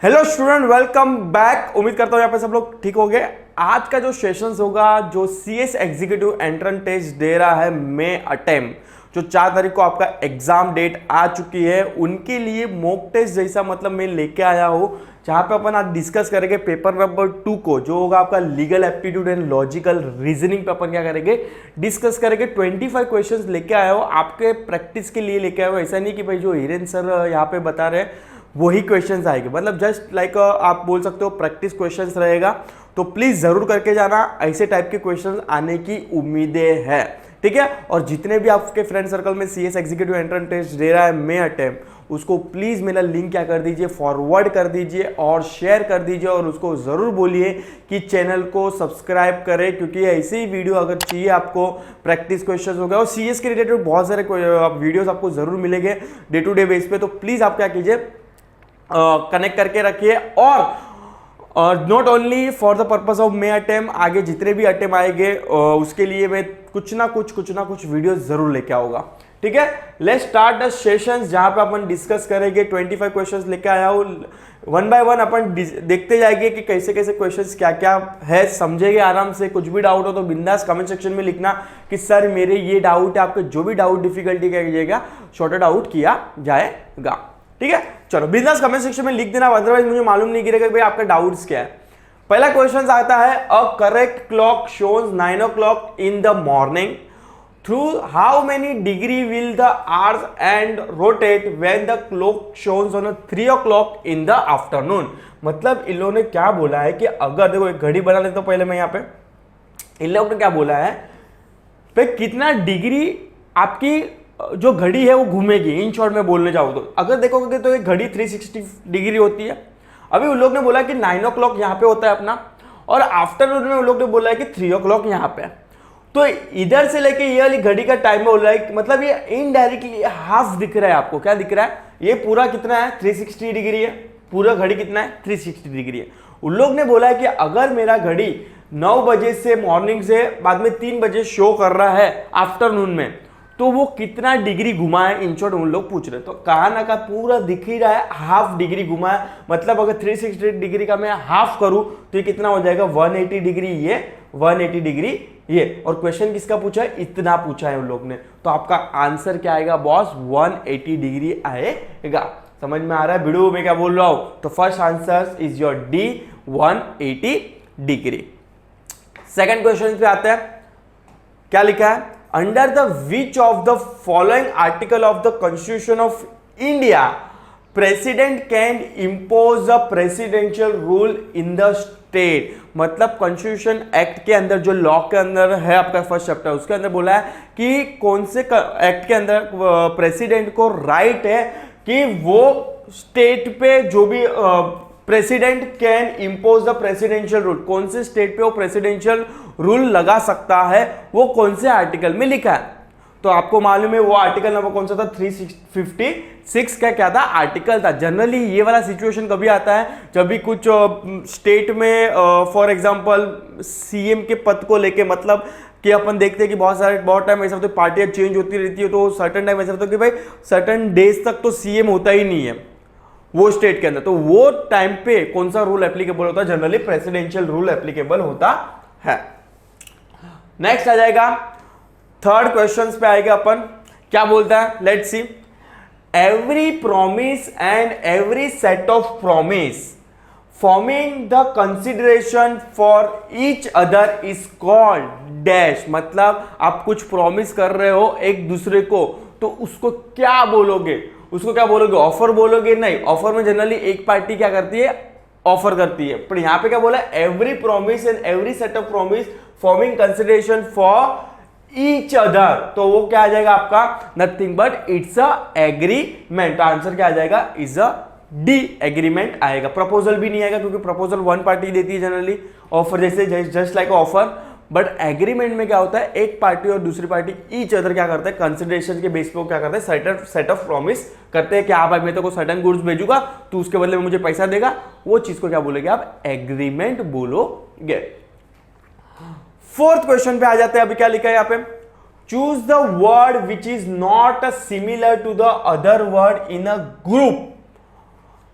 Hello student, welcome back. उम्मीद करता हूँ यहाँ पे सब लोग ठीक हो गए। आज का जो सेशंस होगा, जो सीएस एग्जीक्यूटिव एंट्रेंस टेस्ट दे रहा है मे अटेम्प्ट, जो 4 तारीख को आपका एग्जाम डेट आ चुकी है, उनके लिए मॉक टेस्ट जैसा मतलब मैं लेके आया हूँ, जहाँ पे अपन आज डिस्कस करेंगे पेपर नंबर 2 को, जो होगा आपका legal aptitude and logical reasoning पे। अपन क्या करेंगे, डिस्कस करेंगे। 25 क्वेश्चंस लेके आया हो, आपके प्रैक्टिस के लिए लेके आया हो। ऐसा नहीं कि भाई जो हिरेन सर यहाँ पे बता रहे हैं वही क्वेश्चंस आएंगे, मतलब जस्ट लाइक आप बोल सकते हो प्रैक्टिस क्वेश्चंस रहेगा। तो प्लीज जरूर करके जाना, ऐसे टाइप के क्वेश्चंस आने की उम्मीदें हैं, ठीक है। और जितने भी आपके फ्रेंड सर्कल में सीएस एग्जीक्यूटिव एंट्रेंस टेस्ट दे रहा है मे अटेम्प्ट, उसको प्लीज मेरा लिंक क्या कर दीजिए, फॉरवर्ड कर दीजिए और शेयर कर दीजिए, और उसको जरूर बोलिए कि चैनल को सब्सक्राइब करें, क्योंकि ऐसे ही वीडियो अगर चाहिए आपको, प्रैक्टिस क्वेश्चन हो गया और सीएस के रिलेटेड बहुत सारे वीडियोस आपको जरूर मिलेंगे डे टू डे बेस पे। तो प्लीज आप क्या कीजिए, कनेक्ट करके रखिए। और not only for the purpose of May attempt, आगे जितने भी अटेम्प्ट आएंगे उसके लिए मैं कुछ ना कुछ वीडियो जरूर लेके आऊंगा, ठीक है। लेट्स स्टार्ट द सेशंस, जहां पे अपन डिस्कस करेंगे। 25 क्वेश्चंस लेके आया हूं, वन बाय वन अपन देखते जाएंगे कि कैसे कैसे क्वेश्चंस क्या क्या है, समझेंगे आराम से। कुछ भी डाउट हो तो बिंदास कमेंट सेक्शन में लिखना कि सर मेरे ये डाउट है। आपके जो भी डाउट डिफिकल्टी क्या कीजिएगा, शॉर्टेड आउट किया जाएगा, ठीक है। चलो बिंदास कमेंट सेक्शन में लिख देना, अदरवाइज मुझे मालूम नहीं गिरेगा कि भाई आपका डाउट्स क्या है। पहला क्वेश्चन आता है, a correct clock shows 9 o'clock in the morning, through how many degree will the hours and rotate when the clock shows on 3 o'clock in the afternoon. मतलब इन लोगों ने क्या बोला है कि अगर देखो एक घड़ी बना लेता हूं पहले मैं, यहाँ पे इन लोगों ने क्या बोला है पे कितना डिग्री आपकी जो घड़ी है वो घूमेगी। इन शॉर्ट में बोलने जाऊँ तो अगर देखोगे तो एक घड़ी 360 डिग्री होती है। अभी उन लोग ने बोला कि 9 o'clock यहाँ पे होता है अपना, और आफ्टरनून में उन लोग ने बोला है कि 3 o'clock यहाँ पे। तो इधर से लेके ये वाली घड़ी का टाइम में बोल रहा है, मतलब ये इनडायरेक्टली हाफ दिख रहा है आपको। क्या दिख रहा है, ये पूरा कितना है 360 डिग्री है, पूरा घड़ी कितना है 360 डिग्री है। उन लोग ने बोला है कि अगर मेरा घड़ी 9 बजे से मॉर्निंग से बाद में 3 बजे शो कर रहा है आफ्टरनून में, तो वो कितना डिग्री घुमा है, इन शॉर्ट उन लोग पूछ रहे। तो कहा ना का पूरा दिख ही रहा है, हाफ डिग्री घुमा है। मतलब अगर 360 डिग्री का मैं हाफ करूं तो ये कितना हो जाएगा, 180 डिग्री ये, 180 डिग्री ये। और क्वेश्चन किसका पूछा है, इतना पूछा है उन लोग ने। तो आपका आंसर क्या आएगा बॉस, 180 डिग्री आएगा। समझ में आ रहा है वीडियो में क्या बोल रहा हूं। तो first answer is your D, 180 degree. Second question पे आते हैं, क्या लिखा है, under the which of the following article of the Constitution of India president can impose a presidential rule in the state। मतलब कॉन्स्टिट्यूशन एक्ट के अंदर, जो लॉ के अंदर है आपका फर्स्ट चैप्टर, उसके अंदर बोला है कि कौन से एक्ट के अंदर प्रेसिडेंट को राइट है कि वो स्टेट पे जो भी president can impose the presidential rule, कौन से स्टेट पे वो प्रेसिडेंशियल रूल लगा सकता है, वो कौन से आर्टिकल में लिखा है। तो आपको मालूम है वो आर्टिकल नंबर कौन सा था, 356 का क्या था, आर्टिकल था। जनरली ये वाला सिचुएशन कभी आता है जब भी कुछ स्टेट में फॉर एग्जांपल सीएम के पद को लेके, मतलब कि अपन देखते हैं कि बहुत टाइम ऐसा होता है, पार्टियां चेंज होती रहती है, तो सर्टन टाइम ऐसा होता है कि भाई सर्टन डेज तक तो सीएम होता ही नहीं है वो स्टेट के अंदर। तो वो टाइम पे कौन सा रूल एप्लीकेबल होता है, जनरली प्रेसिडेंशियल रूल एप्लीकेबल होता है। नेक्स्ट आ जाएगा, थर्ड क्वेश्चन पे आएगा अपन, क्या बोलता है, let's see. Every promise and every set of promise forming the consideration for each other is called dash. मतलब आप कुछ प्रॉमिस कर रहे हो एक दूसरे को, तो उसको क्या बोलोगे, उसको क्या बोलोगे, ऑफर बोलोगे। नहीं, ऑफर में जनरली एक पार्टी क्या करती है, ऑफर करती है। पर यहां पे क्या बोला, every promise and every set of promise forming consideration for each other, तो वो क्या आ जाएगा आपका, nothing but it's a agreement. Answer क्या आ जाएगा, इज अ डी, एग्रीमेंट आएगा। प्रपोजल भी नहीं आएगा, क्योंकि प्रपोजल वन पार्टी देती है जनरली, ऑफर जैसे just like offer. But agreement में क्या होता है, एक पार्टी और दूसरी पार्टी ईच अदर क्या करता है, कंसिडरेशन के बेस पे क्या करते हैं, सेट ऑफ प्रॉमिस करते हैं कि हाँ भाई मैं तो को सर्टेन गुड्स भेजूंगा, तू उसके बदले में मुझे पैसा देगा। वो चीज को क्या बोलेंगे आप, एग्रीमेंट बोलोगे। फोर्थ क्वेश्चन पे आ जाते हैं। अभी क्या लिखा है यहाँ पे, choose the word which is not similar to the other word in a group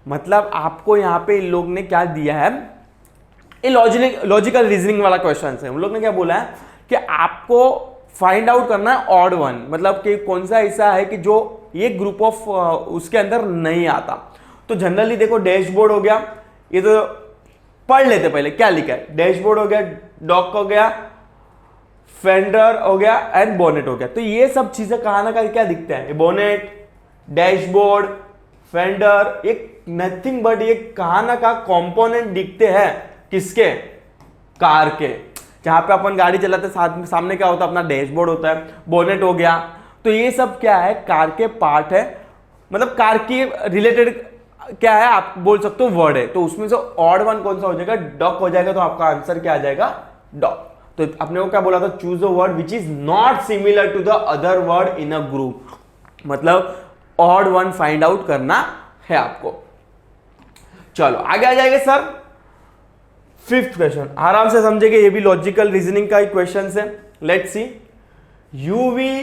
मतलब आपको यहाँ पे इन लोग ने क्या दिया है, ये लॉजिकल रीजनिंग वाला क्वेश्चन है। उन लोग ने क्या बोला है कि आपको फाइंड आउट करना है ऑड वन, मतलब कि कौन सा ऐसा है कि जो ये ग्रुप ऑफ उसके अंदर नहीं आता। तो जनरली देखो डैशबोर्ड हो गया, ये तो पढ़ लेते पहले क्या लिखा है। डैशबोर्ड हो गया, डॉक हो गया, फेंडर हो गया एंड बोनेट हो गया। तो ये सब चीजें कहां ना कहीं क्या दिखते हैं, बोनेट, डैशबोर्ड, फेंडर, एक नथिंग बट ये कहां ना कहां कंपोनेंट दिखते हैं किसके, कार के। जहां पे अपन गाड़ी चलाते सामने क्या होता है, अपना डैशबोर्ड होता है, बोनेट हो गया। तो ये सब क्या है, कार के पार्ट है, मतलब कार की रिलेटेड क्या है आप बोल सकते हो वर्ड है। तो उसमें से ऑड वन कौन सा हो जाएगा, डॉक हो जाएगा। तो आपका आंसर क्या आ जाएगा, डॉक। तो अपने को क्या बोला था, choose a word which is not similar to the other word in a group, मतलब ऑड वन फाइंड आउट करना है आपको। चलो आगे आ जाएंगे सर, फिफ्थ क्वेश्चन आराम से समझेंगे, ये भी लॉजिकल रीजनिंग का क्वेश्चन है। लेट्स सी, यूवी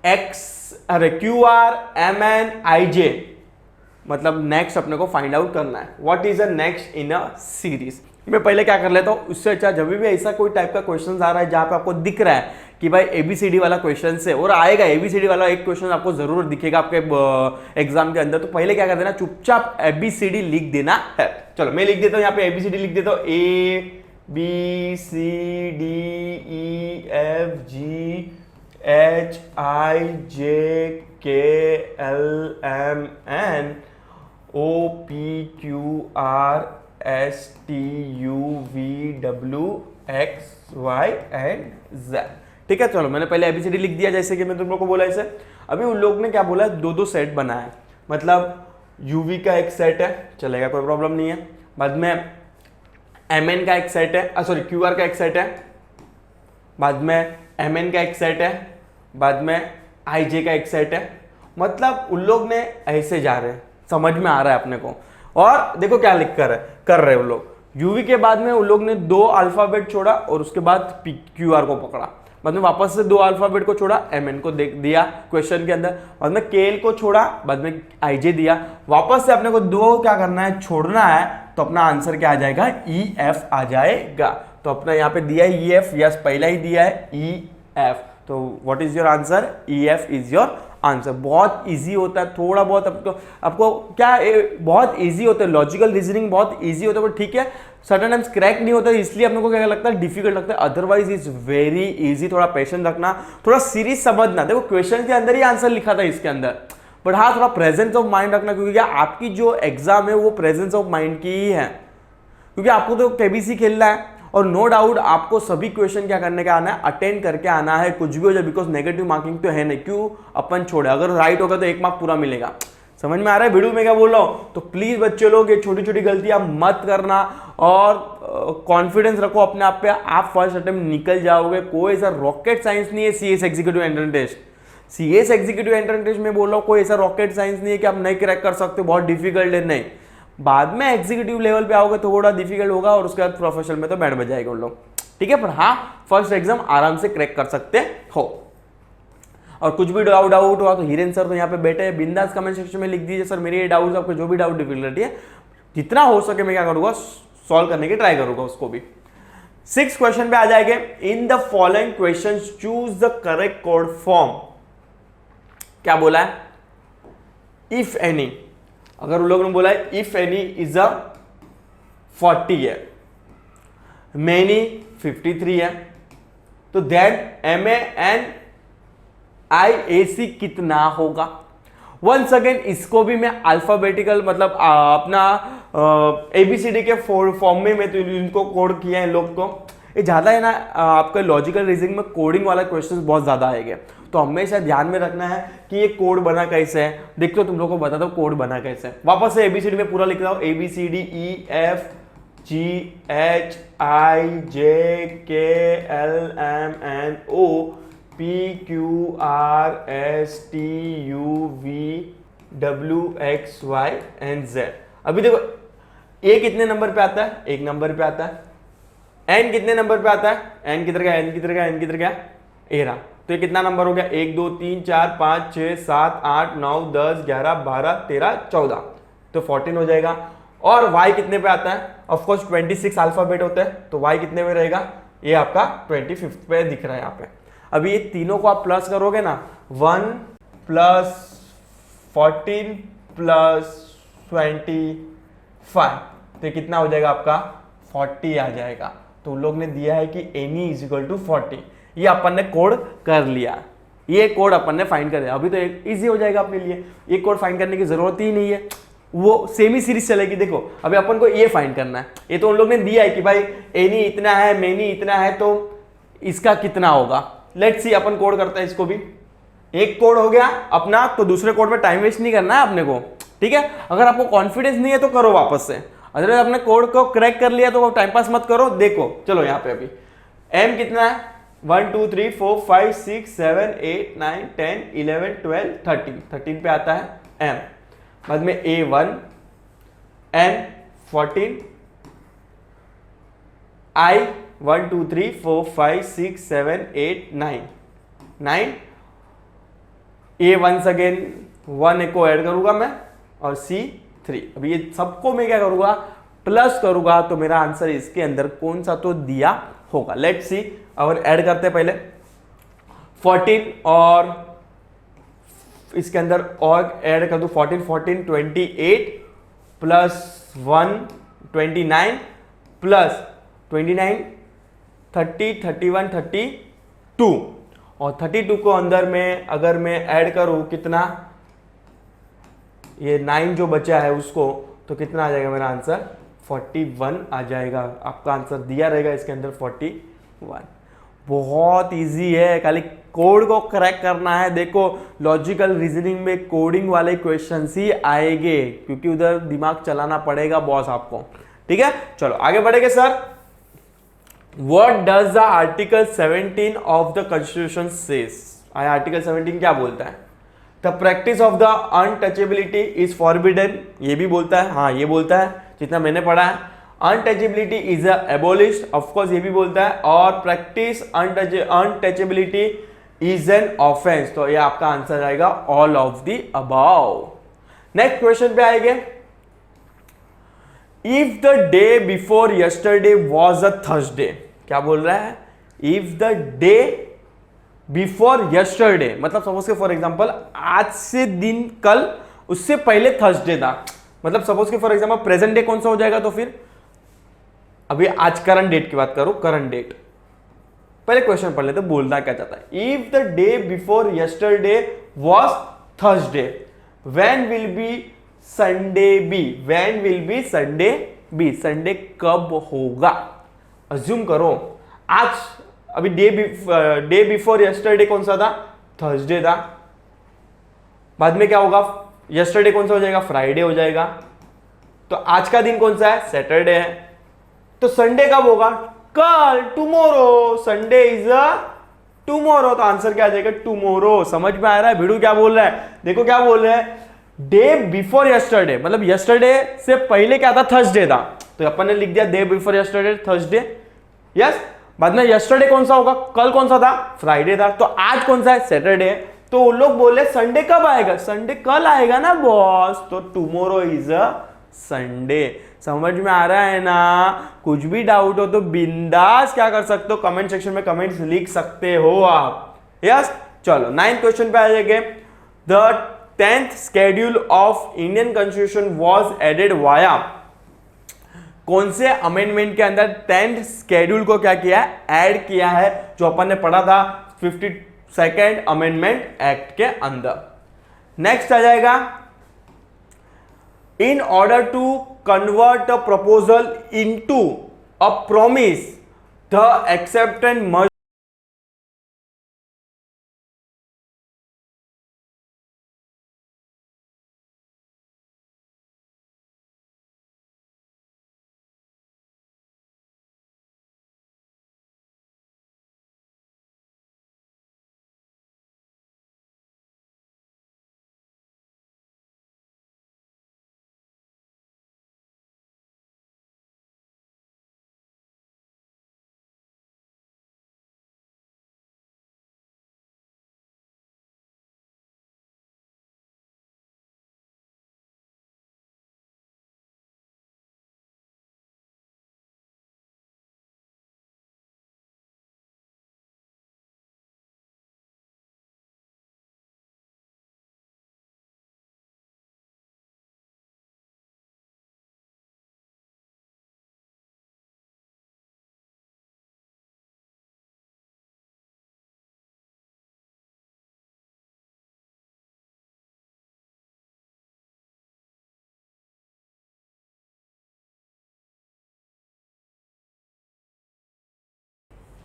एक्स अरे क्यू आर एम एन आई जे, मतलब नेक्स्ट अपने को फाइंड आउट करना है what is a next in a series. मैं पहले क्या कर लेता हूं, उससे अच्छा जब भी ऐसा कोई टाइप का क्वेश्चन आ रहा है जहां पे आपको दिख रहा है कि भाई एबीसीडी वाला क्वेश्चन है, और आएगा एबीसीडी वाला एक क्वेश्चन आपको जरूर दिखेगा आपके एग्जाम के अंदर, तो पहले क्या कर देना, चुपचाप एबीसीडी लिख देना है। चलो मैं लिख देता हूं, यहाँ पे एबीसीडी लिख देता हूं, A B C D E F G H I J K L M N O P Q R S T U V W X Y and Z. ठीक है, चलो मैंने पहले एबीसीडी लिख दिया जैसे कि मैं तुम लोग को बोला ऐसे। अभी उन लोग ने क्या बोला है, दो दो सेट बनाया है, मतलब यूवी का एक सेट है, चलेगा कोई प्रॉब्लम नहीं है। बाद में एमएन का एक सेट है, सॉरी क्यूआर का एक सेट है, बाद में एमएन का एक सेट है, बाद में आईजे का एक सेट है। मतलब उन लोग ने ऐसे जा रहे हैं, समझ में आ रहा है अपने को। और देखो क्या लिख कर रहे हैं उन लोग, यूवी के बाद में उन लोग ने दो अल्फाबेट छोड़ा और उसके बाद क्यूआर को पकड़ा, बाद में वापस से दो अल्फाबेट को छोड़ा, एमएन को दिया क्वेश्चन के अंदर, बाद में केएल को छोड़ा, बाद में आईजे दिया, वापस से अपने को दो क्या करना है, छोड़ना है। तो अपना आंसर क्या आ जाएगा, ई एफ आ जाएगा। तो अपना यहाँ पे दिया है ई एफ, यस पहला ही दिया है ई एफ। तो what is your answer, E F is your answer. बहुत इजी होता है, थोड़ा बहुत आपको क्या बहुत इजी होता है, लॉजिकल रीजनिंग बहुत इजी होता है, बट ठीक है सर्टेन टाइम्स क्रैक नहीं होता है, इसलिए अपने को क्या लगता है, डिफिकल्ट लगता है। Otherwise is very easy. थोड़ा पेशेंस रखना, थोड़ा सीरीज समझना। देखो क्वेश्चन के अंदर ही आंसर लिखा था इसके अंदर, बट हाँ थोड़ा प्रेजेंस ऑफ माइंड रखना, क्योंकि क्या आपकी जो एग्जाम है वो प्रेजेंस ऑफ माइंड की ही है, क्योंकि आपको तो केबीसी खेलना है। और नो डाउट आपको सभी क्वेश्चन क्या करने का आना है, अटेंड करके आना है, कुछ भी हो जाए, बिकॉज नेगेटिव मार्किंग तो है नहीं, क्यों अपन छोड़े, अगर राइट होगा तो 1 मार्क पूरा मिलेगा। समझ में आ रहा है वीडियो में क्या बोल रहा हूं? तो प्लीज बच्चे लोग ये छोटी छोटी गलतियां मत करना और कॉन्फिडेंस रखो अपने आप पे, आप फर्स्ट अटेम्प्ट निकल जाओगे। कोई ऐसा रॉकेट साइंस नहीं है CS executive entrance test. CS executive entrance test में बोल रहा हूं, कोई ऐसा रॉकेट साइंस नहीं है कि आप नहीं क्रैक कर सकते, बहुत डिफिकल्ट है, नहीं। बाद में एग्जीक्यूटिव लेवल पे आओगे तो थोड़ा डिफिकल्ट होगा, और उसके बाद प्रोफेशनल में तो बैंड बजाएगा उन लोग, ठीक है। पर हाँ फर्स्ट एग्जाम आराम से क्रैक कर सकते हो। और कुछ भी डाउट हुआ तो हिरेन सर तो यहाँ पे बैठे हैं, बिंदास कमेंट सेक्शन में लिख दीजिए, सर मेरे ये डाउट, आपको जो भी डाउट डिफिकल्टी है जितना हो सके मैं क्या करूंगा, सॉल्व करने की ट्राई करूंगा उसको भी। 6 क्वेश्चन पे आ जाएंगे। In the following question choose the correct code form. क्या बोला है, इफ एनी। अगर उन लोगों ने बोला है इफ एनी इज अ 40 है, मैनी 53 है, तो दैट एम एन आई ए सी कितना होगा। वंस अगेन इसको भी मैं अल्फाबेटिकल मतलब अपना एबीसीडी के फॉर्म में मैं तो इनको कोड किया है लोग को। ये ज्यादा है ना आपका लॉजिकल रीजनिंग में कोडिंग वाला क्वेश्चन बहुत ज्यादा आएंगे, तो हमेशा ध्यान में रखना है कि ये कोड बना कैसे है। देखो तुम लोग को बताता हूँ कोड बना कैसे है। वापस से एबीसीडी में पूरा लिख रहा हूँ, A B C D E F G H I J K L M N O P Q R S T U V W X Y and Z. अभी देखो ए कितने नंबर पे आता है, 1 नंबर पे आता है। एन कितने नंबर पे आता है, एन किधर गया, एन किधर गया, एन किधर गया, ए रहा। तो ये कितना नंबर हो गया, 1 2 3 4 5 6 7 8 9 10 11 12 13 14। तो 14 हो जाएगा। और y कितने पे आता है, ऑफकोर्स 26 अल्फाबेट होते हैं, तो y कितने में रहेगा, ये आपका 25 पे दिख रहा है यहाँ पे। अभी ये तीनों को आप प्लस करोगे ना, 1 प्लस 14 प्लस 25, तो कितना हो जाएगा आपका 40 आ जाएगा। तो उन लोग ने दिया है कि एनी इज इक्वल टू 40, ये अपन ने कोड कर लिया, ये कोड अपन ने फाइंड कर दिया। अभी तो इजी हो जाएगा अपने लिए, ये कोड फाइंड करने की जरूरत ही नहीं है, वो सेमी सीरीज चलेगी। देखो अभी अपन को ये फाइंड करना है, ये तो उन लोग ने दिया है कि भाई एनी इतना है, मेनी इतना है, तो इसका कितना होगा। लेट्स सी, अपन कोड करते हैं इसको भी। एक कोड हो गया अपना, तो दूसरे कोड में टाइम वेस्ट नहीं करना है अपने को, ठीक है। अगर आपको कॉन्फिडेंस नहीं है तो करो वापस से, अगर अपने कोड को क्रैक कर लिया तो टाइम पास मत करो। देखो चलो यहाँ पे अभी m कितना है, 1 2 3 4 5 6 7 8 9 10 11 12 13, 13 पे आता है m, बाद में a1 n 14 i 1 2 3 4 5 6 7 8 9 9 a once again 1 को ऐड करूंगा मैं, और c3। अभी ये सबको मैं क्या करूंगा, प्लस करूंगा, तो मेरा आंसर इसके अंदर कौन सा तो दिया होगा। लेट्स सी, अगर ऐड करते हैं पहले 14 और इसके अंदर और ऐड कर दूं 14 14 28 प्लस 1 29 प्लस 29 30 31 32, और 32 को अंदर में अगर मैं ऐड करूं कितना, ये 9 जो बचा है उसको, तो कितना आ जाएगा मेरा आंसर 41 आ जाएगा। आपका आंसर दिया रहेगा इसके अंदर 41। बहुत इजी है, खाली कोड को क्रैक करना है। देखो लॉजिकल रीजनिंग में कोडिंग वाले क्वेश्चंस ही आएंगे, क्योंकि उधर दिमाग चलाना पड़ेगा बॉस आपको, ठीक है। चलो आगे बढ़ेंगे sir. What does the Article 17 of the Constitution says? Article 17 क्या बोलता है, the practice of the untouchability is forbidden, ये भी बोलता है, हाँ ये बोलता है जितना मैंने पढ़ा है। अनटचेबिलिटी इज एबोलिश्ड, ऑफकोर्स ये भी बोलता है। और practice untouchability is an offence, तो ये आपका आंसर आएगा all of the above. Next question पे आएंगे, if the day before yesterday was a Thursday, क्या बोल रहा है, if the day before yesterday, मतलब सपोज के फॉर एग्जांपल आज से दिन कल उससे पहले थर्सडे था, मतलब सपोज के फॉर एग्जांपल प्रेजेंट डे कौन सा हो जाएगा, तो फिर अभी आज करंट डेट की बात करो, करंट डेट, पहले क्वेश्चन पढ़ लेते बोलना क्या चाहता है। If the day before yesterday was Thursday, when will be Sunday be, when will be Sunday be, Sunday कब होगा। अज्यूम करो आज, अभी डे बिफोर यस्टरडे कौन सा था, थर्सडे था, बाद में क्या होगा, यस्टरडे कौन सा हो जाएगा, फ्राइडे हो जाएगा, तो आज का दिन कौन सा है, सैटरडे है, तो संडे कब होगा, कल, tomorrow, Sunday is a tomorrow, तो आंसर क्या आ जाएगा, टुमारो। समझ में आ रहा है भिड़ू क्या बोल रहा है, देखो क्या बोल रहे हैं, डे बिफोर यस्टरडे, मतलब यस्टरडे से पहले क्या था, थर्सडे था, तो अपन ने लिख दिया day before yesterday Thursday, yes. बाद में यस्टरडे कौन सा होगा, कल कौन सा था, फ्राइडे था, तो आज कौन सा है, सैटरडे, तो वो लोग बोले संडे कब आएगा, संडे कल आएगा ना बॉस, तो टुमारो इज अ संडे। समझ में आ रहा है ना, कुछ भी डाउट हो तो बिंदास क्या कर सकते हो, कमेंट सेक्शन में कमेंट्स लिख सकते हो आप, यस। चलो 9th क्वेश्चन पे आ जाएंगे, the 10th schedule of Indian Constitution was added via, कौन से अमेंडमेंट के अंदर 10th शेड्यूल को क्या किया है, ऐड किया है, जो अपन ने पढ़ा था 52nd अमेंडमेंट एक्ट के अंदर। नेक्स्ट आ जाएगा, in order to convert a proposal into a promise the acceptance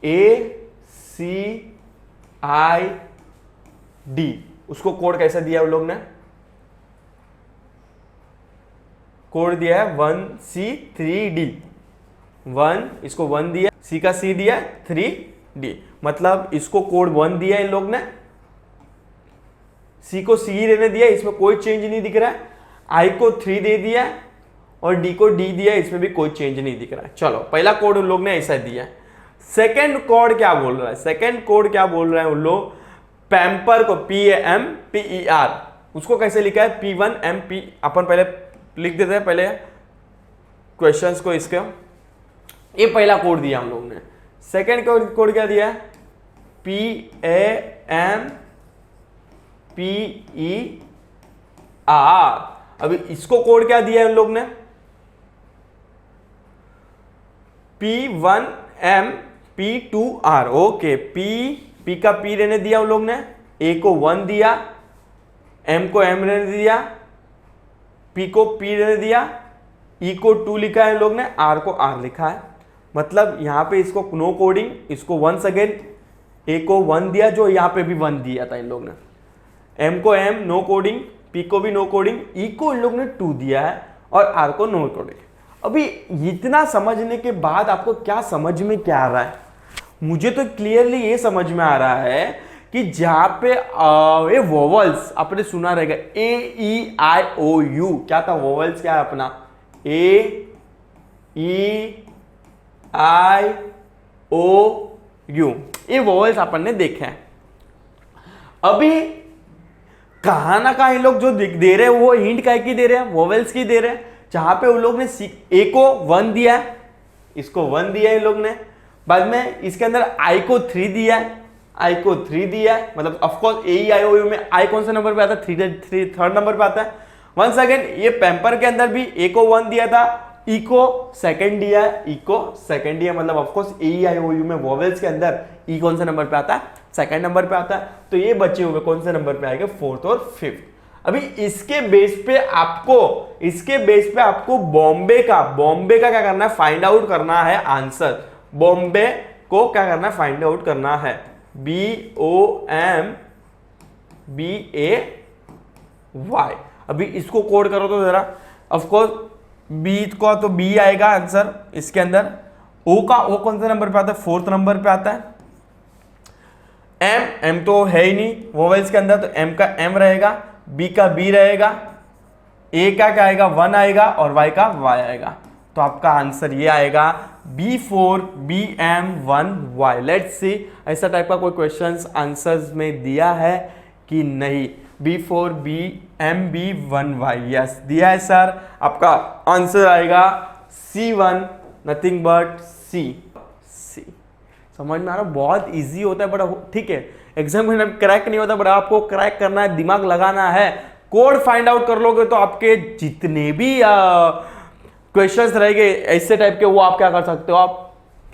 ACID, उसको कोड कैसा दिया उन लोग ने? कोड दिया है 1C3D। 1, इसको 1 दिया, C का C दिया, 3D, मतलब इसको कोड 1 दिया इन लोग ने, C को C ही रहने दिया, इसमें कोई चेंज नहीं दिख रहा है, I को 3 दे दिया और D को D दिया, इसमें भी कोई चेंज नहीं दिख रहा है। चलो, पहला कोड उन लोग ने ऐसा दिया है। सेकेंड कोड क्या बोल रहा है? सेकेंड कोड क्या बोल रहे हैं उन लोग? पैम्पर को PAMPER, उसको कैसे लिखा है? P1MP, अपन पहले लिख देते हैं पहले क्वेश्चंस को इसके। ये पहला कोड दिया हम लोग ने। सेकेंड कोड क्या दिया है? PAMPER। अभी इसको कोड क्या दिया है उन लोग ने? P1MP2R। ओके, P का P रहने दिया उन लोग ने, A को 1 दिया, M को M रहने दिया, P को P रहने दिया, E को 2 लिखा है इन लोग ने, R को R लिखा है। मतलब यहां पे इसको नो कोडिंग, इसको वंस अगेन A को 1 दिया, जो यहां पे भी 1 दिया था इन लोग ने, M को M नो कोडिंग, P को भी नो कोडिंग, E को इन लोग ने 2 दिया है और R को नो कोडिंग। अभी इतना समझने के बाद आपको क्या समझ में क्या आ रहा है? मुझे तो क्लियरली ये समझ में आ रहा है कि जहां पे ये वोवल्स आपने सुना रहेगा AEIOU, क्या था वोवल्स? क्या है अपना? AEIOU, ये वोवल्स अपन ने देखे हैं। अभी कहां ना कहां ये लोग जो दे रहे हैं वो हिंट काय की दे रहे हैं? वोवल्स की दे रहे हैं। जहां पे उन लोग ने A को 1 दिया है, इसको 1 दिया है इन लोग ने, बाद में इसके अंदर I को 3 दिया है, I को 3 दिया है, मतलब ऑफकोर्स AEIOU में I कौन से नंबर पे आता है? 3rd नंबर पे आता है। वंस अगेन ये पैम्पर के अंदर भी A को 1 दिया था, E को 2nd दिया है, E को 2nd दिया, मतलब ऑफकोर्स AEIOU में वोवेल्स के अंदर E कौन से नंबर पे आता है? 2nd नंबर पे आता है। तो ये बचे हुए कौन से नंबर पे आएंगे? 4th और 5th। अभी इसके बेस पे आपको बॉम्बे का क्या करना है? फाइंड आउट करना है आंसर। बॉम्बे को क्या करना है? फाइंड आउट करना है। BOMBAY। अभी इसको कोड करो तो जरा, ऑफकोर्स बी को तो बी आएगा आंसर इसके अंदर। ओ कौन से नंबर पे आता है? 4th नंबर पे आता है। एम तो है ही नहीं वोवेल्स के अंदर, तो एम का एम रहेगा, बी का बी रहेगा, ए का क्या आएगा? 1 आएगा और वाई का वाई आएगा। तो आपका आंसर ये आएगा B4BM1Y। लेट्स सी ऐसा टाइप का कोई क्वेश्चंस आंसर्स में दिया है कि नहीं? B4BMB1Y, यस दिया है सर। आपका आंसर आएगा C1, नथिंग बट C। समझ में आ रहा? बहुत इजी होता है, बट ठीक है, एग्जाम में क्रैक नहीं होता, बट आपको क्रैक करना है, दिमाग लगाना है। कोड फाइंड आउट कर लोगे तो आपके जितने भी क्वेश्चंस रहेंगे ऐसे टाइप के, वो आप क्या कर सकते हो? आप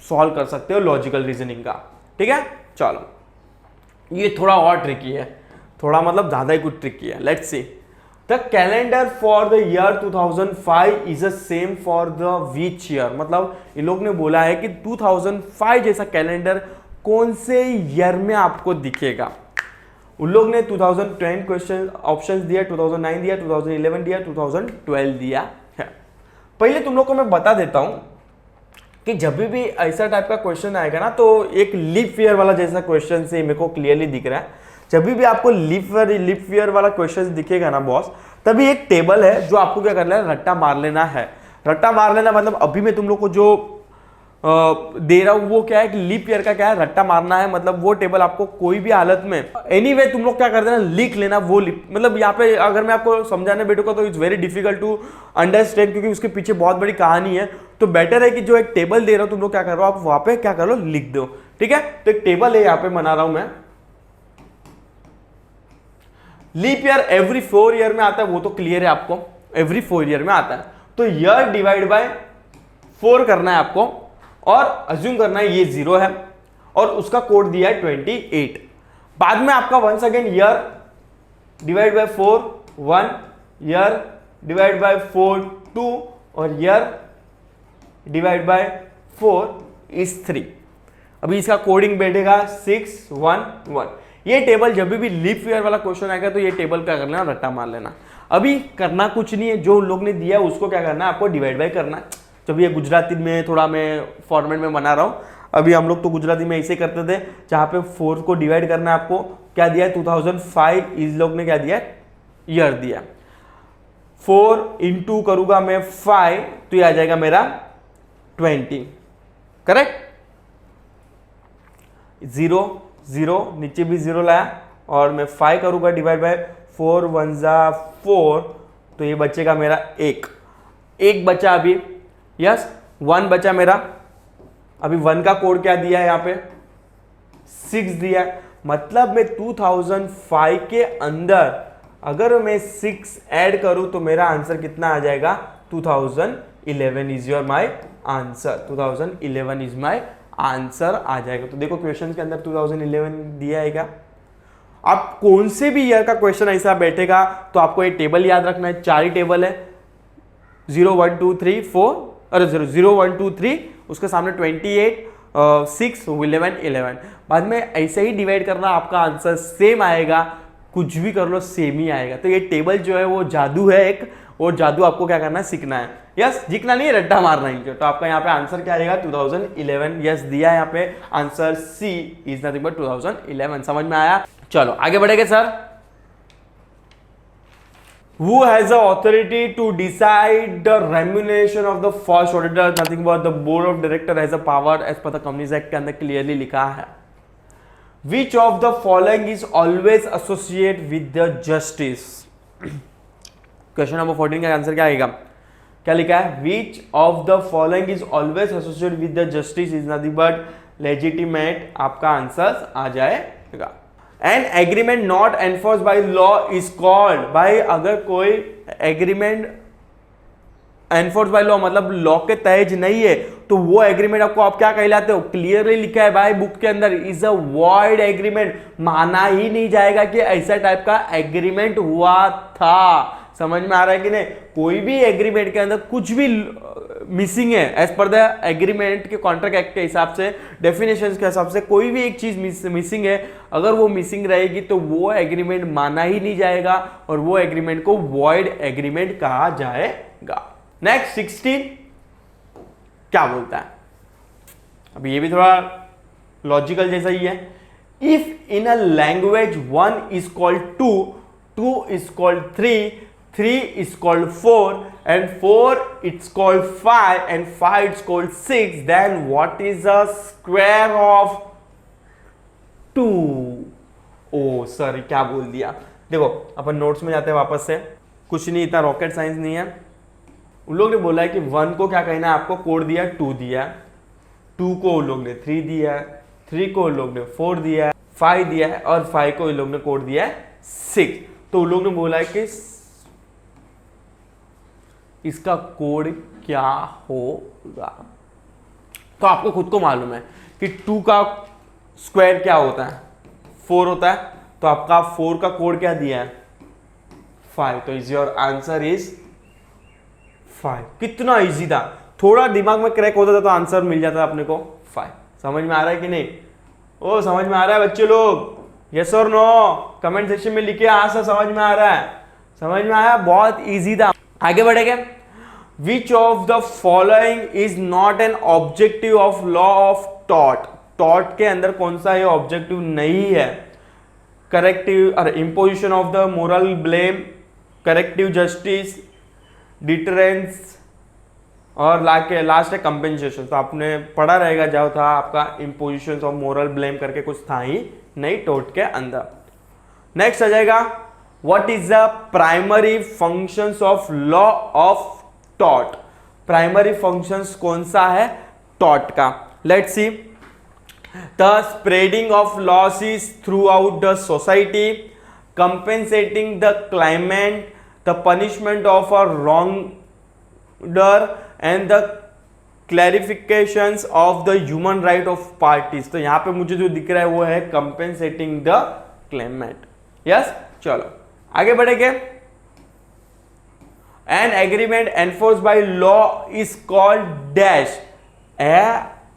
सॉल्व कर सकते हो लॉजिकल रीजनिंग का। ठीक है, चलो ये थोड़ा और ट्रिकी है, थोड़ा मतलब ज्यादा ही कुछ ट्रिकी है। Let's see the calendar for the year 2005 is the same for the which year. मतलब इन लोग ने बोला है कि 2005 जैसा कैलेंडर कौन से ईयर में आपको दिखेगा। उन लोग ने 2010 क्वेश्चन ऑप्शंस दिया, 2009 दिया, 2011 दिया, 2012 दिया है। पहले तुम लोग को मैं बता देता हूं कि जब भी ऐसा टाइप का क्वेश्चन आएगा ना, तो एक लीप ईयर वाला जैसा क्वेश्चन से मेरे को क्लियरली दिख रहा है। जब भी आपको लीप ईयर वाला क्वेश्चन दिखेगा ना बॉस, तभी एक टेबल है जो आपको क्या करना है? रट्टा मार लेना है। रट्टा मार लेना मतलब अभी मैं तुम लोग को जो दे रहा हूं वो क्या है कि लीप ईयर का क्या है? रट्टा मारना है। मतलब वो टेबल आपको कोई भी हालत में एनीवे तुम लोग क्या कर देना? लिख लेना वो मतलब यहाँ पे अगर मैं आपको समझाने बैठूंगा तो it's very difficult to understand, क्योंकि उसके पीछे बहुत बड़ी कहानी है। तो बेटर है कि जो एक टेबल दे रहा हूं तुम लोग क्या कर रहे हो? आप वहां पे क्या कर लो? लिख दो। ठीक है, तो एक टेबल है यहाँ पे बना रहा हूं मैं। लीप ईयर एवरी 4 ईयर में आता है, वो तो क्लियर है आपको, एवरी 4 ईयर में आता है। तो ईयर डिवाइड बाय 4 करना है आपको और अज्यूम करना है ये 0 है और उसका कोड दिया है 28। बाद में आपका once again year divide by 4 1, year divide by 4 2 और ईयर डिवाइड बाय 4 इज 3। अभी इसका कोडिंग बैठेगा 611। ये टेबल जब भी लीप ईयर वाला क्वेश्चन आएगा तो ये टेबल क्या कर लेना, रट्टा मार लेना। अभी करना कुछ नहीं है, जो उन लोग ने दिया है उसको क्या करना है, आपको डिवाइड बाय करना है। जब ये गुजराती में थोड़ा मैं फॉर्मेट में बना रहा हूँ, अभी हम लोग तो गुजराती में ऐसे करते थे, जहाँ पे 4 को डिवाइड करना है आपको। क्या दिया है 2005, इस लोग ने क्या दिया है, ईयर दिया। 4 इंटू करूंगा मैं 5 तो ये आ जाएगा मेरा 20, करेक्ट। 0 0 नीचे भी 0 लाया और मैं 5 करूंगा डिवाइड बाय 4 1 जा 4 तो ये बचेगा मेरा 1 बचा अभी, यस 1 बचा मेरा। अभी 1 का कोड क्या दिया है यहाँ पे, 6 दिया है। मतलब मैं 2005 के अंदर अगर मैं 6 ऐड करूं तो मेरा आंसर कितना आ जाएगा, 2011 is your my answer. 2011 is my answer आ जाएगा। तो देखो क्वेश्चन के अंदर 2011 दिया है क्या। आप कौन से भी ईयर का क्वेश्चन ऐसा बैठेगा तो आपको ये टेबल याद रखना है। 4 ही टेबल है, 0 1 2 3 4, अरे 0 1 2 3, उसके सामने 28 6 11 11। बाद में ऐसे ही डिवाइड करना, आपका आंसर सेम आएगा। कुछ भी कर लो सेम ही आएगा। तो ये टेबल जो है वो जादू है एक, और जादू आपको क्या करना है, सीखना है। यस, जीतना नहीं है, रट्टा मारना ही। तो आपका यहाँ पे आंसर क्या आएगा, 2011। यस दिया है यहाँ पे answer, C is nothing but 2011। समझ में आया। चलो आगे बढ़ेंगे sir. Who has the authority to decide the remuneration of the first auditor? Nothing but the board of director has a power as per the Companies Act के अंदर clearly लिखा है। Which of the following is always associated with the justice? Question number 14 का answer क्या आएगा, क्या लिखा है, Which of the following is always associated with the justice is nothing but legitimate। आपका आंसर आ जाएगा। An agreement not enforce by law is called. भाई अगर कोई एग्रीमेंट एनफोर्स बाय लॉ मतलब लॉ के तहत नहीं है तो वो एग्रीमेंट आपको आप क्या कहलाते हो, क्लियरली लिखा है भाई बुक के अंदर, इज अ वॉइड एग्रीमेंट। माना ही नहीं जाएगा कि ऐसा टाइप का एग्रीमेंट हुआ था। समझ में आ रहा है कि नहीं। कोई भी एग्रीमेंट के अंदर कुछ भी मिसिंग है एज पर द एग्रीमेंट के कॉन्ट्रैक्ट एक्ट के हिसाब से, डेफिनेशंस के हिसाब से, कोई भी एक चीज मिसिंग है, अगर वो मिसिंग रहेगी तो वो एग्रीमेंट माना ही नहीं जाएगा और वो एग्रीमेंट को वॉइड एग्रीमेंट कहा जाएगा। नेक्स्ट 16 क्या बोलता है, अब ये भी थोड़ा लॉजिकल जैसा ही है। If in a language 1 is called 2, 2 is called 3, 3 is called 4 and 4 it's called 5 and 5 it's called 6, then what is the square of 2? ओ सर क्या बोल दिया। देखो अपन नोट्स में जाते हैं वापस से, कुछ नहीं, इतना रॉकेट साइंस नहीं है। उन लोग ने बोला है कि 1 को क्या कहना है, आपको कोड दिया 2 दिया, 2 को उन लोग ने 3 दिया, 3 को उन लोग ने 4 दिया, 5 दिया है और 5 को उन लोग ने कोड दिया है 6। तो उन लोग ने बोला है कि इसका कोड क्या होगा। तो आपको खुद को मालूम है कि 2 का स्क्वायर क्या होता है, 4 होता है। तो आपका 4 का कोड क्या दिया है, 5। तो इज योर आंसर इज 5। कितना इजी था, थोड़ा दिमाग में क्रैक होता था तो आंसर मिल जाता अपने को 5। समझ में आ रहा है कि नहीं। ओ समझ में आ रहा है बच्चे लोग, यस और नो कमेंट सेक्शन में लिखिए हाँ सर समझ में आ रहा है। समझ में आया, बहुत इजी था। आगे बढ़ेंगे। Which of the following is not an objective of law of tort? tort के अंदर कौन सा ये ऑब्जेक्टिव नहीं है। करेक्टिव और imposition of the moral blame, corrective justice, deterrence और लास्ट है कंपेंसेशन। तो आपने पढ़ा रहेगा जो था आपका इम्पोजिशन ऑफ मोरल ब्लेम करके कुछ था ही नहीं टोट के अंदर। नेक्स्ट आ जाएगा what is the primary functions of law of टॉट। प्राइमरी फंक्शंस कौन सा है टॉट का, let's see. The spreading of losses throughout the society, compensating the claimant, the punishment of a wrongdoer and the clarifications of the human right of parties. तो यहां पे मुझे जो दिख रहा है वो है कंपेंसेटिंग द क्लाइमेट। यस चलो आगे बढ़ेंगे। An agreement enforced by law is called dash. A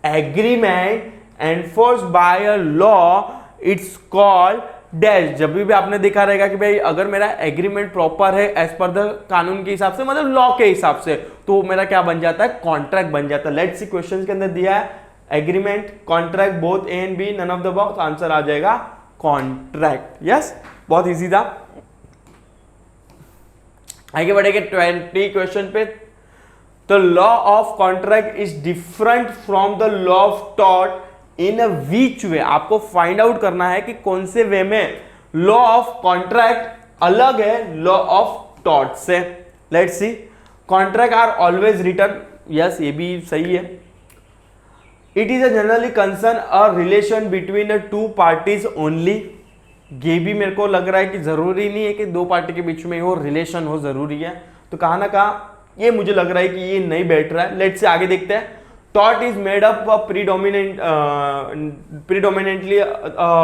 agreement enforce by a law it's called dash. जब भी आपने देखा रहेगा कि भाई अगर मेरा एग्रीमेंट प्रॉपर है एज पर द कानून के हिसाब से, मतलब लॉ के हिसाब से, तो मेरा क्या बन जाता है, कॉन्ट्रैक्ट बन जाता है। लेट्स सी क्वेश्चन के अंदर दिया है agreement contract both A and B, none of the above, तो आंसर आ जाएगा कॉन्ट्रैक्ट। यस, बहुत इजी था। आगे बढ़ेंगे 20 क्वेश्चन पे। The law of contract is different from the law of tort in a which way. आपको फाइंड आउट करना है कि कौन से वे में लॉ ऑफ कॉन्ट्रैक्ट अलग है लॉ ऑफ टॉर्ट से। Let's see, contract are always written, yes ये भी सही है। It is a generally concern a relation between the two parties only. ये भी मेरे को लग रहा है कि जरूरी नहीं है कि दो पार्टी के बीच में हो रिलेशन हो, जरूरी है, तो कहा ना कहा ये मुझे लग रहा है कि ये नहीं बैठ रहा है। लेट्स से आगे देखते हैं। Tort is made up predominantly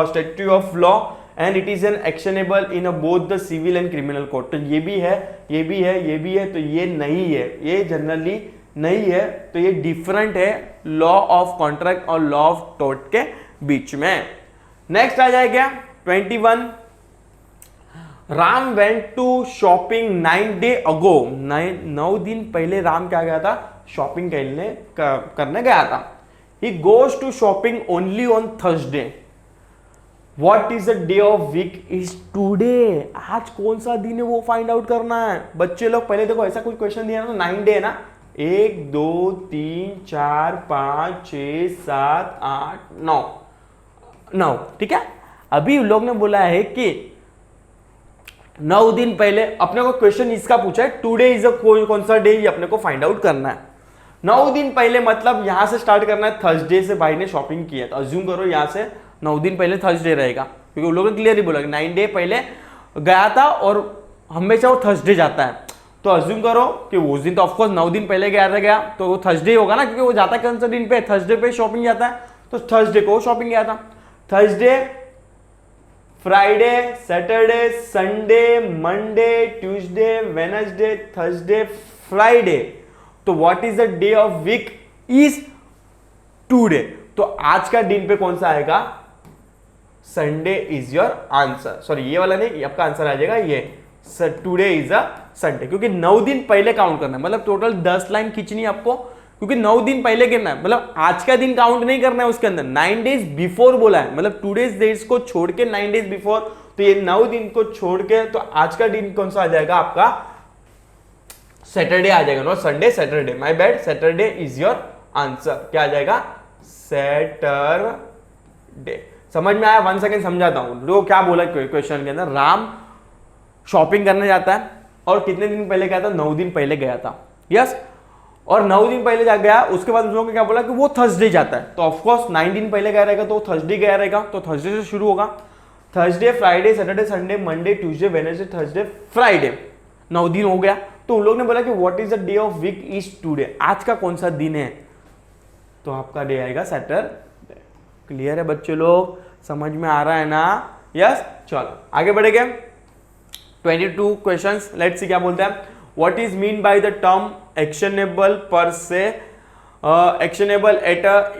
statute of law and it is an actionable in both the civil and criminal court। तो ये भी है, ये भी है, ये भी है, तो ये नहीं है, ये जनरली नहीं है, तो ये डिफरेंट है लॉ ऑफ कॉन्ट्रैक्ट और लॉ ऑफ टॉर्ट के बीच में। नेक्स्ट आ जाएगा 21। Ram went to shopping 9 days ago. 9 दिन पहले राम क्या गया था, शॉपिंग करने गया था। He goes to shopping only on Thursday. What is the day of week is today. आज कौन सा दिन है वो फाइंड आउट करना है बच्चे लोग। पहले देखो ऐसा कुछ क्वेश्चन दिया ना, 9 day है ना, 1 2 3 4 5 6 7 8 9, ठीक है। अभी लोग ने बोला है कि 9 दिन पहले, अपने को क्वेश्चन इसका पूछा है टुडे इज कौन सा डे, ये अपने को फाइंड आउट करना है। 9 दिन पहले मतलब यहां से स्टार्ट करना है, थर्सडे से भाई ने शॉपिंग की है, तो अज्यूम करो यहां से 9 दिन पहले थर्सडे रहेगा, क्योंकि उन लोगों ने क्लियरली बोला कि 9 day पहले गया था और हमेशा वो थर्सडे जाता है, तो अज्यूम करो कि उस दिन तो ऑफकोर्स 9 दिन पहले गया तो वो थर्सडे होगा ना, क्योंकि वो जाता है कौन सा दिन पे, थर्सडे पे शॉपिंग जाता है, तो थर्सडे को शॉपिंग गया था। Thursday, Friday, Saturday, Sunday, Monday, Tuesday, Wednesday, Thursday, Friday, तो what is the day of week is today. तो आज का दिन पे कौन सा आएगा, Sunday is your answer. Sorry ये वाला नहीं, आपका आंसर आ जाएगा ये, टुडे इज अ संडे, क्योंकि 9 दिन पहले काउंट करना है, मतलब टोटल 10 लाइन खींचनी है आपको, क्योंकि 9 दिन पहले गिरना है, मतलब आज का दिन काउंट नहीं करना है उसके अंदर, 9 days बिफोर बोला है, मतलब 2 days को छोड़ के 9 days बिफोर, तो ये 9 दिन को छोड़ के, तो आज का दिन कौन सा आ जाएगा आपका, सैटरडे आ जाएगा, not Sunday, Saturday, my bad, Saturday is your answer. क्या आ जाएगा, सैटरडे। समझ में आया? 1 सेकेंड समझाता हूं, जो क्या बोला क्वेश्चन के अंदर, राम शॉपिंग करने जाता है और कितने दिन पहले गया था, 9 दिन पहले गया था, यस, और 9 दिन पहले जा गया, उसके बाद उसने क्या बोला कि वो थर्सडे जाता है, तो ऑफकोर्स 9 दिन पहले गया रहेगा तो थर्सडे गया रहेगा, तो थर्सडे से शुरू होगा, Thursday, Friday, Saturday, Sunday, Monday, Tuesday, Wednesday, Thursday, Friday, 9 दिन हो गया। तो उन लोग ने बोला कि what is the day of week is today, आज का कौन सा दिन है, तो आपका डे आएगा सैटरडे। क्लियर है बच्चे लोग, समझ में आ रहा है ना? यस, चलो आगे बढ़ेंगे। 22 क्वेश्चंस, लेट्स सी क्या बोलते हैं। What is mean by the term actionable per se, actionable at a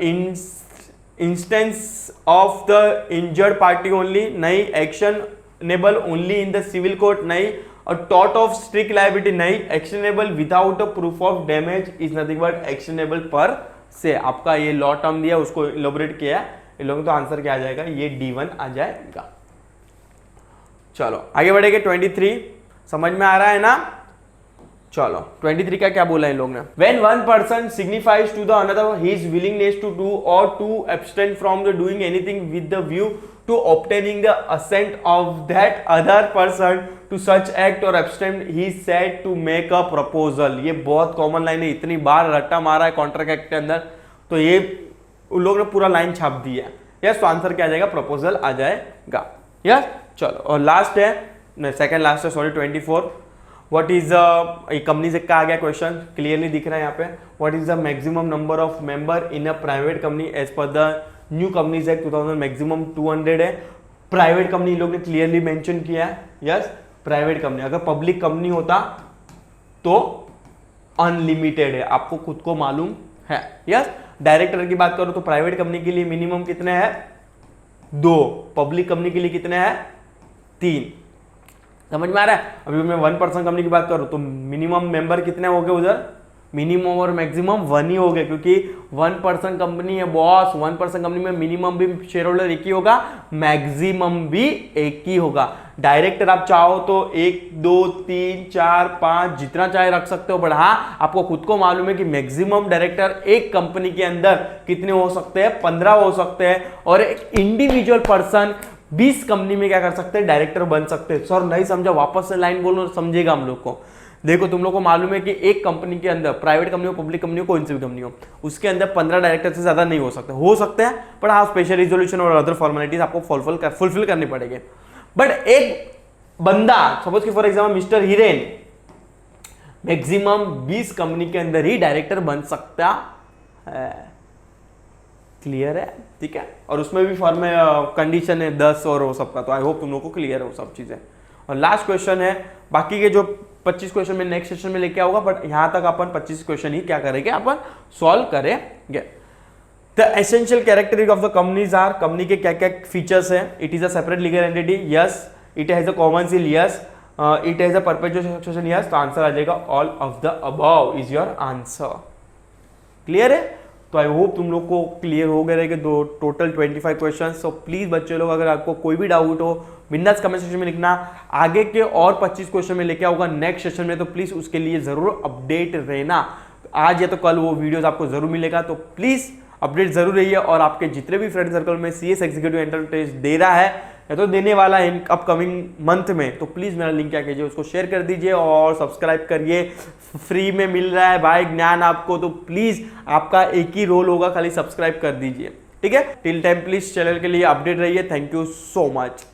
instance of the injured party only, नहीं, actionable only in the civil court, नहीं, or tort of strict liability, नहीं, actionable without a proof of damage is nothing but actionable per se. आपका ये law term दिया, उसको elaborate किया, इन लोगों तो आंसर क्या आ जाएगा, ये D1 आ जाएगा। चलो आगे बढ़ेंगे। 23 समझ में आ रहा है ना? चलो 23 का क्या बोला इन लोगों ने, when one person signifies to the another his willingness to do और to abstain from the doing anything with the view to obtaining the assent of that other person to such act और abstain, he said to make a proposal. ये बहुत common line है, इतनी बार रट्टा मारा है contract act के अंदर, तो ये उन लोगों ने पूरा लाइन छाप दी है। यस, तो आंसर क्या आ जाएगा, प्रपोजल आ जाएगा। यस, चलो और लास्ट है, सेकंड लास्ट है, सॉरी 24। व्हाट इज कंपनी से का आ गया क्वेश्चन, क्लियरली दिख रहा है यहाँ पे। What is the maximum number of member in a private company as per the new companies act 2000, maximum 200 है। प्राइवेट कंपनी लोग ने क्लियरली मेंशन किया है, यस, प्राइवेट कंपनी। अगर पब्लिक कंपनी होता तो अनलिमिटेड है, आपको खुद को मालूम है, यस। डायरेक्टर की बात करूं तो प्राइवेट कंपनी के लिए मिनिमम कितने हैं, 2, पब्लिक कंपनी के लिए कितने हैं, 3। समझ में आ रहा है। अभी मैं 1% कंपनी की बात करूं तो मिनिमम मेंबर कितने हो गए उधर, मिनिमम और मैक्सिमम 1 ही हो गए, क्योंकि 1% कंपनी है बॉस। 1% कंपनी में मिनिमम भी शेयर होल्डर एक ही होगा, मैक्सिमम भी एक ही होगा। डायरेक्टर आप चाहो तो 1 2 3 4 5 जितना चाहे रख सकते हो, बट हाँ आपको खुद को मालूम है कि मैक्सिमम डायरेक्टर एक कंपनी के अंदर कितने हो सकते हैं, 15 हो सकते हैं, और एक इंडिविजुअल पर्सन 20 कंपनी में क्या कर सकते हैं, डायरेक्टर बन सकते हैं। सर नहीं समझा, वापस से लाइन बोलो, समझेगा हम लोग को। देखो तुम लोग को मालूम है कि एक कंपनी के अंदर, प्राइवेट कंपनी हो, पब्लिक कंपनी हो, कोई सी भी कंपनी हो, उसके अंदर 15 डायरेक्टर से ज्यादा नहीं हो सकते हैं, पर हाँ स्पेशल रिजोल्यूशन और अदर फॉर्मेलिटीज आपको फुलफिल करनी पड़ेगी। बट एक बंदा, सपोज कि for example mister Hiren, maximum 20 company के अंदर ही डायरेक्टर बन सकता है। क्लियर है, ठीक है। और उसमें भी फॉर्म में कंडीशन है 10 और वो सबका, तो आई होप तुम लोग को क्लियर है वो सब चीजें। और लास्ट क्वेश्चन है, बाकी के जो 25 क्वेश्चन में नेक्स्ट सेशन में लेके आऊंगा, बट यहां तक अपन 25 क्वेश्चन ही क्या करेंगे, अपन सॉल्व करेंगे। The essential characteristic of the companies are, company के क्या क्या फीचर्स है। It is a separate legal entity, yes. It has a common seal, yes. It has a perpetual succession, yes. तो आंसर आ जाएगा all of the above is your answer. Clear है। तो I hope तुम लोग को clear हो गए रहेंगे दो टोटल 25 क्वेश्चन। सो प्लीज बच्चे लोग, अगर आपको कोई भी डाउट हो बिंदास कमेंट सेक्शन में लिखना। आगे के और 25 क्वेश्चन में लेके आऊंगा नेक्स्ट सेशन में, तो प्लीज उसके लिए जरूर अपडेट रहना। आज या तो कल वो वीडियोस आपको जरूर मिलेगा, तो प्लीज अपडेट जरूर रहिए। और आपके जितने भी फ्रेंड सर्कल में सीएस एग्जीक्यूटिव एंट्रेंस टेस्ट दे रहा है या तो देने वाला है अपकमिंग मंथ में, तो प्लीज मेरा लिंक क्या कीजिए, उसको शेयर कर दीजिए और सब्सक्राइब करिए। फ्री में मिल रहा है भाई ज्ञान आपको, तो प्लीज आपका एक ही रोल होगा, खाली सब्सक्राइब कर दीजिए, ठीक है। टिल टाइम प्लीज चैनल के लिए अपडेट रहिए। Thank you so much.